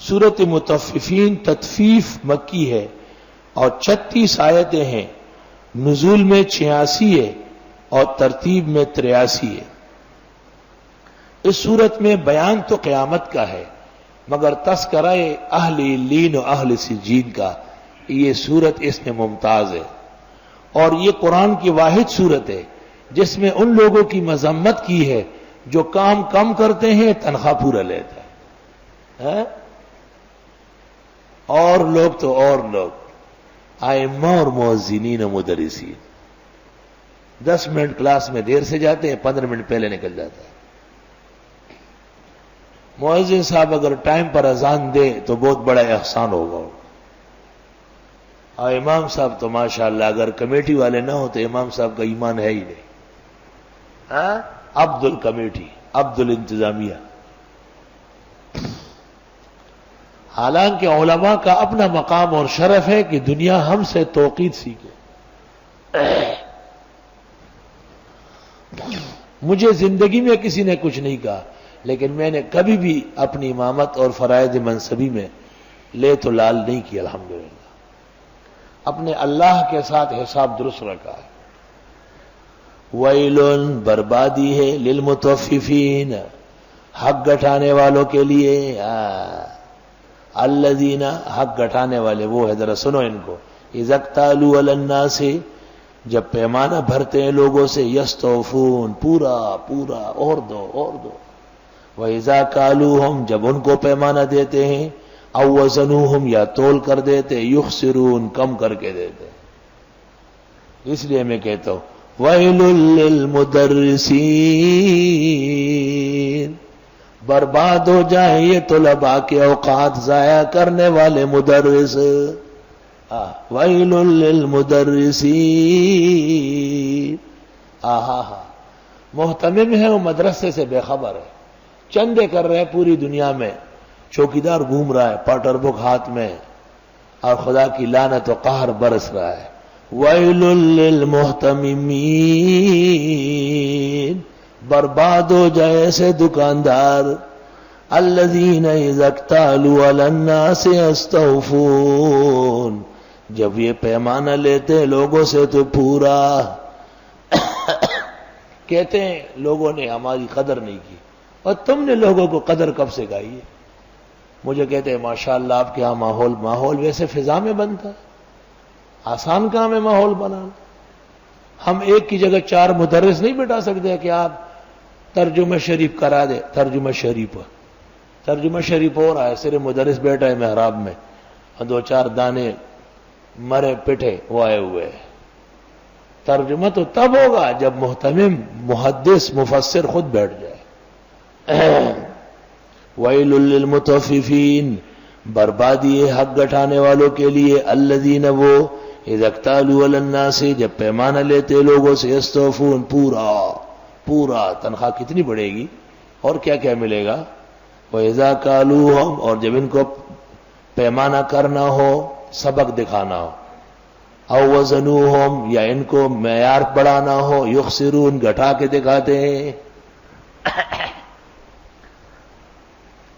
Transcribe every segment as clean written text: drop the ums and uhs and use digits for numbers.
سورت مطففین تطفیف مکی ہے اور 36 آیتیں ہیں، نزول میں 86 ہے اور ترتیب میں 83 ہے۔ اس سورت میں بیان تو قیامت کا ہے، مگر تذکرہ اہل علیین و اہل سجین کا یہ سورت اس میں ممتاز ہے، اور یہ قرآن کی واحد سورت ہے جس میں ان لوگوں کی مذمت کی ہے جو کام کم کرتے ہیں تنخواہ پورا لیتا ہے، اور لوگ تو اور لوگ ائمہ اور مؤذنین و مدرسین 10 منٹ کلاس میں دیر سے جاتے ہیں، 15 منٹ پہلے نکل جاتا ہے۔ مؤذن صاحب اگر ٹائم پر اذان دے تو بہت بڑا احسان ہوگا، اور امام صاحب تو ماشاءاللہ اگر کمیٹی والے نہ ہو تو امام صاحب کا ایمان ہے ہی نہیں، عبد الکمیٹی، عبد الانتظامیہ۔ حالانکہ علماء کا اپنا مقام اور شرف ہے کہ دنیا ہم سے توقید سیکھے۔ مجھے زندگی میں کسی نے کچھ نہیں کہا، لیکن میں نے کبھی بھی اپنی امامت اور فرائض منصبی میں لے تو لال نہیں کیا، الحمدللہ اپنے اللہ کے ساتھ حساب درست رکھا ہے۔ ویل بربادی ہے للمطففین، حق گٹانے والوں کے لیے۔ الذین، حق گٹانے والے وہ ہے، ذرا سنو ان کو۔ اذا اکتالوا علی الناس، جب پیمانہ بھرتے ہیں لوگوں سے، یستوفون، پورا پورا، اور دو اور دو۔ وَإِذَا كَالُوهُمْ، جب ان کو پیمانہ دیتے ہیں، او وزنوہم، یا تول کر دیتے، یخسرون، کم کر کے دیتے۔ اس لیے میں کہتا ہوں وَيْلٌ لِّلْمُدَرِّسِينَ، برباد ہو جائیں یہ طلباء کے اوقات ضائع کرنے والے مدرس۔ وَيْلٌ لِّلْمُدَرِّسِينَ۔ محتمم ہے وہ مدرسے سے بے خبر ہے، چندے کر رہے پوری دنیا میں، چوکیدار گھوم رہا ہے پاٹر بک ہاتھ میں، اور خدا کی لعنت و قہر برس رہا ہے۔ وَيْلٌ لِّلْمُحْتَمِمِينَ، برباد ہو جائے ایسے دکاندار۔ الَّذِينَ اِذَا اكْتَالُوا عَلَى النَّاسِ يَسْتَوْفُونَ، جب یہ پیمانہ لیتے لوگوں سے تو پورا۔ کہتے ہیں لوگوں نے ہماری قدر نہیں کی، اور تم نے لوگوں کو قدر کب سکھائی ہے؟ مجھے کہتے ہیں ماشاءاللہ آپ کے یہاں ماحول ویسے فضا میں بنتا ہے، آسان کام ہے ماحول بنانا۔ ہم ایک کی جگہ 4 مدرس نہیں بٹھا سکتے کہ آپ ترجمہ شریف کرا دے۔ ترجمہ شریف ہو رہا ہے، صرف مدرس بیٹھا ہے محراب میں، اور 2-4 دانے مرے پٹھے وہ آئے ہوئے ہیں۔ ترجمہ تو تب ہوگا جب محتمم، محدث، مفسر خود بیٹھ جائے۔ وَيْلٌ لِّلْمُطَفِّفِينَ، بربادی ہے حق گٹانے والوں کے لیے۔ الَّذِينَ، وہ، اِذَا اكْتَالُوا عَلَى النَّاسِ، جب پیمانہ لیتے لوگوں سے، يَسْتَوْفُونَ، پورا پورا۔ تنخواہ کتنی بڑھے گی اور کیا کیا ملے گا؟ وَإِذَا كَالُوهُمْ، اور جب ان کو پیمانہ کرنا ہو، سبق دکھانا ہو، او وزنوہم، یا ان کو معیار بڑھانا ہو، یخسرون، گھٹا کے دکھاتے ہیں۔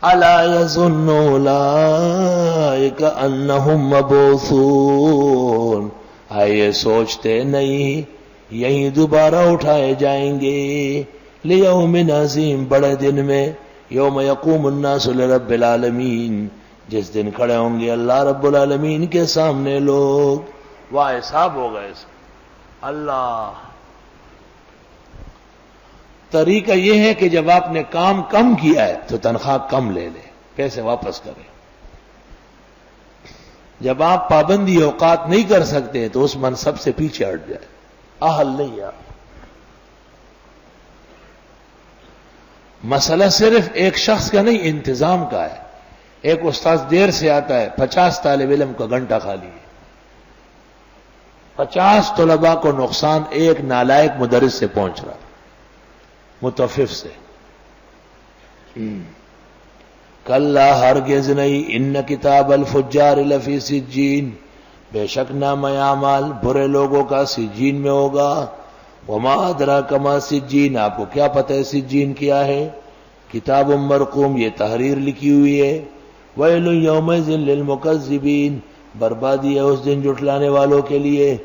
الا یظن اولئک انہم مبعوثون، آئے سوچتے نہیں یہیں دوبارہ اٹھائے جائیں گے، لیوم عظیم، بڑے دن میں، یوم یقوم الناس لرب العالمین، جس دن کھڑے ہوں گے اللہ رب العالمین کے سامنے لوگ، واہ حساب ہوگا اس کا۔ اللہ، طریقہ یہ ہے کہ جب آپ نے کام کم کیا ہے تو تنخواہ کم لے لے، پیسے واپس کریں۔ جب آپ پابندی اوقات نہیں کر سکتے تو اس منصب سے پیچھے ہٹ جائے، اہل نہیں آپ۔ مسئلہ صرف ایک شخص کا نہیں، انتظام کا ہے۔ ایک استاذ دیر سے آتا ہے، 50 طالب علم کا گھنٹہ خالی ہے، 50 طلباء کو نقصان ایک نالائق مدرس سے پہنچ رہا، متوفف سے۔ کلا، ہرگز نہیں، ان کتاب الفجار لفی سجین، بے شک نامہ اعمال برے لوگوں کا سجین میں ہوگا۔ وما ادراک ما سجین، آپ کو کیا پتہ ہے سجین کیا ہے؟ کتاب مرقوم، یہ تحریر لکھی ہوئی ہے، ویل یومئذ للمکذبین، بربادی ہے اس دن جھٹلانے والوں کے لیے.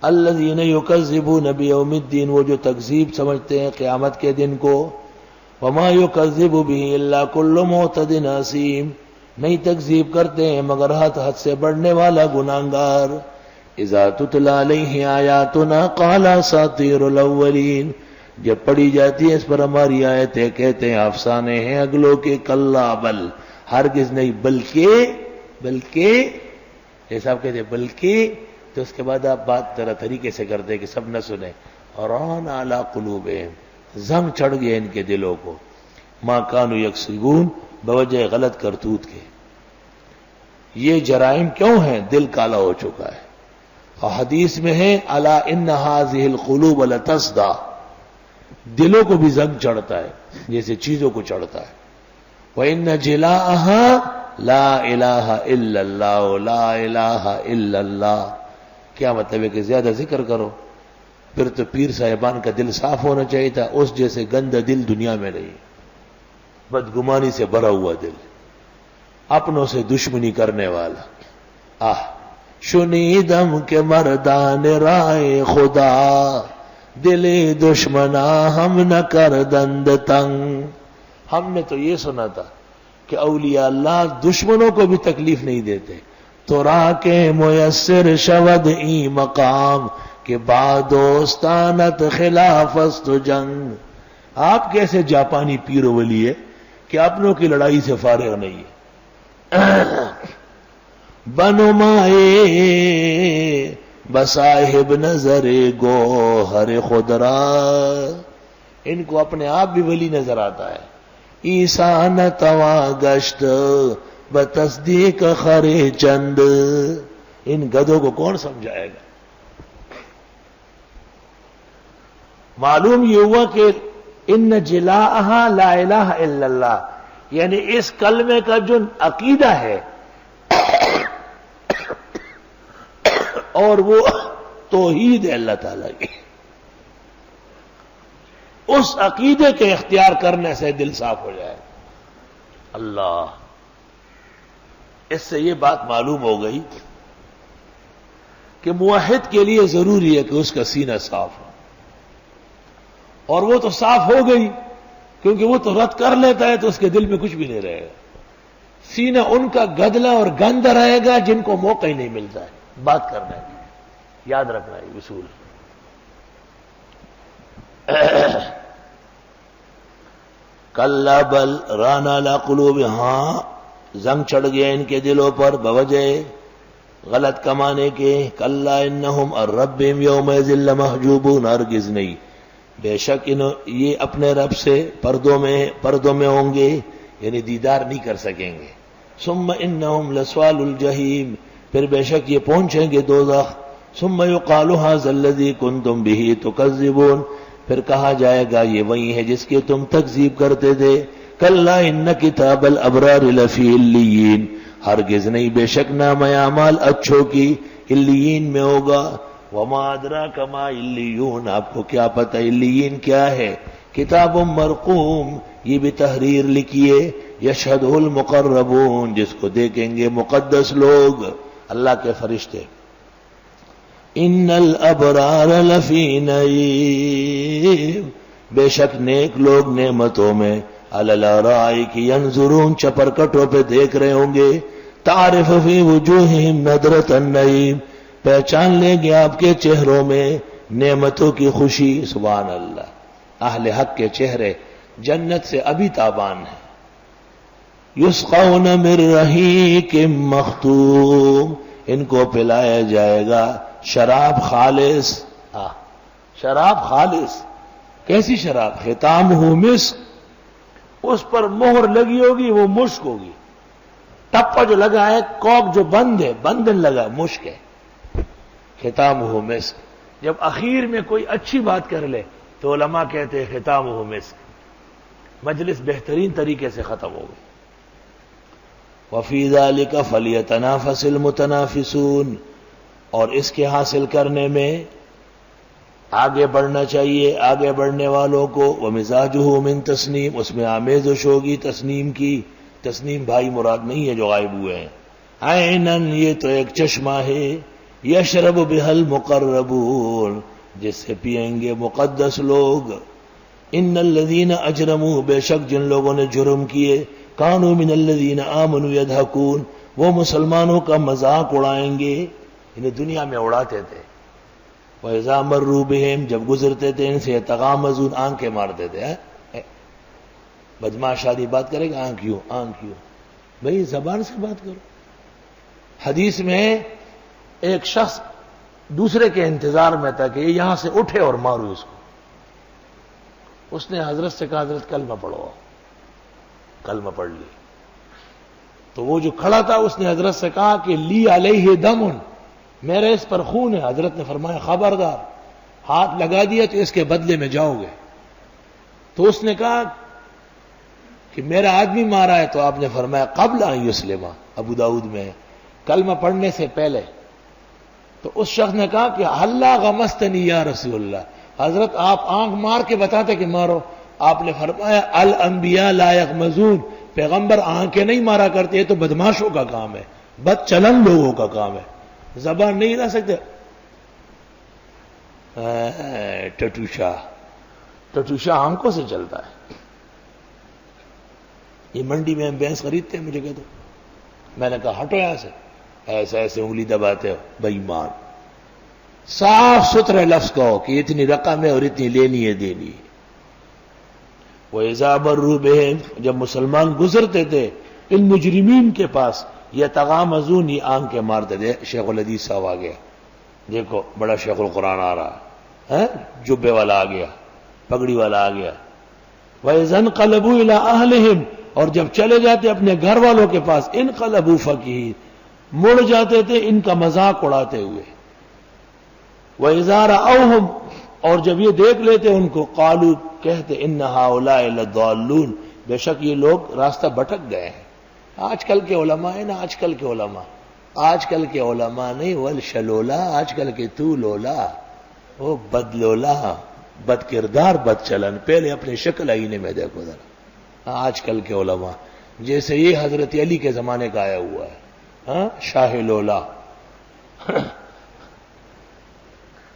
الذین یکذبون بیوم الدین، وہ جو تکذیب سمجھتے ہیں قیامت کے دن کو. وما یکذب به الا کل معتد اثیم، نہیں تکذیب کرتے ہیں مگر حد سے بڑھنے والا گناہگار. اذا تتلی علیہ آیاتنا قال اساطیر الاولین، جب پڑھی جاتی ہے اس پر ہماری آیتیں کہتے ہیں افسانے ہیں اگلوں کے. کلا بل، ہرگز نہیں، بلکہ جیسا آپ کہتے ہیں بلکہ، تو اس کے بعد آپ بات ذرا طریقے سے کرتے کہ سب نہ سنیں. ران علی قلوبہم، زنگ چڑھ گئے ان کے دلوں کو. ما کانوا یکسبون، بوجہ غلط کرتوت کے. یہ جرائم کیوں ہیں؟ دل کالا ہو چکا ہے. اور حدیث میں ہے الا ان هذه القلوب لتصدع، دلوں کو بھی زنگ چڑھتا ہے جیسے چیزوں کو چڑھتا ہے. وَإِنَّ جِلَاءَهَا لَا إِلَٰهَ إِلَّا اللَّهُ لَا إِلَٰهَ إِلَّا اللَّهُ. کیا مطلب ہے کہ زیادہ ذکر کرو؟ پھر تو پیر صاحبان کا دل صاف ہونا چاہیے تھا. اس جیسے گندا دل دنیا میں نہیں، بدگمانی سے بھرا ہوا دل، اپنوں سے دشمنی کرنے والا. شنیدم کے مردان رائے خدا، دل دشمنا ہم نہ کر دند تنگ. ہم نے تو یہ سنا تھا کہ اولیاء اللہ دشمنوں کو بھی تکلیف نہیں دیتے. تو را کے میسر شود ای مقام، کہ با دوستانت خلاف است جنگ. آپ کیسے جاپانی پیر ولی ہے کہ اپنوں کی لڑائی سے فارغ نہیں ہے. بنمائے بصاحب نظر گوہر خدرا، ان کو اپنے آپ بھی ولی نظر آتا ہے. ایسان توا گشت بتصدیق خرے چند، ان گدھوں کو کون سمجھائے گا؟ معلوم یہ ہوا کہ ان جلاءہا لا الہ الا اللہ، یعنی اس کلمے کا جو عقیدہ ہے اور وہ توحید ہے اللہ تعالیٰ کی، اس عقیدے کے اختیار کرنے سے دل صاف ہو جائے. اللہ، اس سے یہ بات معلوم ہو گئی کہ موحد کے لیے ضروری ہے کہ اس کا سینہ صاف ہو. اور وہ تو صاف ہو گئی، کیونکہ وہ تو رد کر لیتا ہے تو اس کے دل میں کچھ بھی نہیں رہے گا. سینہ ان کا گدلا اور گند رہے گا جن کو موقع ہی نہیں ملتا ہے بات کرنے کی. یاد رکھنا ہے اصول. کلا بل ران علی قلوب، ہاں زنگ چڑھ گیا ان کے دلوں پر بوجہ غلط کمانے کے. کلا انہم عن ربہم یومئذ لمحجوبون، ہرگز نہیں، بے شک یہ اپنے رب سے پردوں میں ہوں گے، یعنی دیدار نہیں کر سکیں گے. ثم انہم لصوال الجحیم، پھر بے شک یہ پہنچیں گے دوزخ. ثم یقال ھذا الذی کنتم بہ تکذبون، پھر کہا جائے گا یہ وہی ہے جس کی تم تکذیب کرتے تھے. کلا ان کتاب الابرار لفی علیین، ہرگز نہیں، بے شک نام اعمال اچھوں کی علیین میں ہوگا. وما ادراک ما علیون، آپ کو کیا پتہ علیین کیا ہے؟ کتاب مرقوم، یہ بھی تحریر لکھیے. یشہدہ المقربون، جس کو دیکھیں گے مقدس لوگ، اللہ کے فرشتے. ان الابرار لفی نعیم، بے شک نیک لوگ نعمتوں میں. علی الارائک ینظرون، چپرکٹوں پہ دیکھ رہے ہوں گے. تعرف فی وجوہہم نضرۃ النعیم، پہچان لیں گے آپ کے چہروں میں نعمتوں کی خوشی. سبحان اللہ، اہل حق کے چہرے جنت سے ابھی تابان ہیں. یسقون من رحیق مختوم، ان کو پلایا جائے گا شراب خالص. شراب خالص، کیسی شراب؟ ختامہ مسک، اس پر مہر لگی ہوگی، وہ مشک ہوگی. ٹپا جو لگا ہے، کوک جو بند ہے، بندن لگا، مشک ہے. ختامہ مسک. جب اخیر میں کوئی اچھی بات کر لے تو علماء کہتے ہیں ختامہ مسک، مجلس بہترین طریقے سے ختم ہو گئی. وفی ذلک فلیتنافس المتنافسون، اور اس کے حاصل کرنے میں آگے بڑھنا چاہیے آگے بڑھنے والوں کو. ومزاجہ من تسنیم، اس میں آمیزش ہوگی تسنیم کی. تسنیم بھائی مراد نہیں ہے جو غائب ہوئے ہیں. عینن یہ تو ایک چشمہ ہے، یشرب بہل مقربون جس سے پئیں گے مقدس لوگ. ان الذین اجرموا بے شک جن لوگوں نے جرم کیے، کانوا من الذین آمنوا یضحکون وہ مسلمانوں کا مذاق اڑائیں گے، انہیں دنیا میں اڑاتے تھے. وَإِذَا مَرُّوا بِهِمْ جب گزرتے تھے ان سے یتغامزون آنکھیں مارتے تھے. بدماش آدمی بات کرے گا آنکھ کیوں بھئی زبان سے بات کرو. حدیث میں ایک شخص دوسرے کے انتظار میں تھا کہ یہ یہاں سے اٹھے اور مارو اس کو. اس نے حضرت سے کہا حضرت کلمہ پڑھو. کلمہ پڑھ لی تو وہ جو کھڑا تھا اس نے حضرت سے کہا کہ لی علیہ دمن میرے اس پر خون ہے. حضرت نے فرمایا خبردار ہاتھ لگا دیا تو اس کے بدلے میں جاؤ گے. تو اس نے کہا کہ میرا آدمی مارا ہے. تو آپ نے فرمایا قبل ان یسلم، ابو داؤد میں کلمہ پڑھنے سے پہلے. تو اس شخص نے کہا کہ اللہ غمستنی یا رسول اللہ، حضرت آپ آنکھ مار کے بتاتے کہ مارو. آپ نے فرمایا الانبیاء لا یغمزون، پیغمبر آنکھیں نہیں مارا کرتے، یہ تو بدماشوں کا کام ہے، بد چلن لوگوں کا کام ہے، زبان نہیں ہلا سکتے. ٹٹوشا آنکھوں سے چلتا ہے. یہ منڈی میں ہم بھینس خریدتے ہیں، مجھے کہہ دو. میں نے کہا ہٹو یہاں سے، ایسے ایسے انگلی دباتے ہو بے ایمان. صاف ستھرے لفظ کہو کہ اتنی رقم ہے اور اتنی لینی ہے دینی ہے. وَإِذَا مَرُّوا بِهِمْ جب مسلمان گزرتے تھے ان مجرمین کے پاس یتغامزون یہ آنکھیں مارتے تھے. شیخ الحدیث صاحب آ گیا، دیکھو بڑا شیخ القرآن آ رہا ہے، جبے والا آ گیا، پگڑی والا آ گیا. وَإِذَا انْقَلَبُوا إِلَىٰ أَهْلِهِمْ اور جب چلے جاتے اپنے گھر والوں کے پاس انقلبوا فقیہین مڑ جاتے تھے ان کا مذاق اڑاتے ہوئے. وَإِذَا رَأَوْهُمْ اور جب یہ دیکھ لیتے ان کو قالوا کہتے ان هؤلاء لضالون بے شک یہ لوگ راستہ بھٹک گئے ہیں. آج کل کے علماء ہیں نا، آج کل کے علماء نہیں والشلولا، آج کل کے تو لولا، وہ بد لولا، بد کردار، بد چلن. پہلے اپنی شکل آئینے میں دیکھو ذرا. آج کل کے علماء جیسے یہ حضرت علی کے زمانے کا آیا ہوا ہے، شاہ لولا.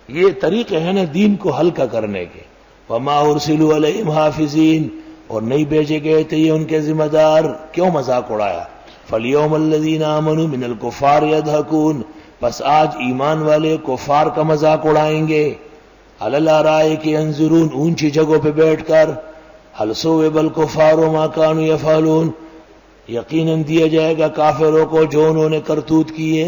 یہ طریقے ہیں نا دین کو ہلکا کرنے کے. وما ارسلوا علیہم حافظین اور نہیں بھیجے گئے تھے یہ ان کے ذمہ دار. کیوں مذاق اڑایا؟ فالیوم الذین آمنوا من الکفار یضحکون بس آج ایمان والے کفار کا مذاق اڑائیں گے. علی الارائک ینظرون اونچی جگہوں پہ بیٹھ کر. هل ثوب الکفار ما كانوا یفعلون یقیناً دیا جائے گا کافروں کو جو انہوں نے کرتوت کیے.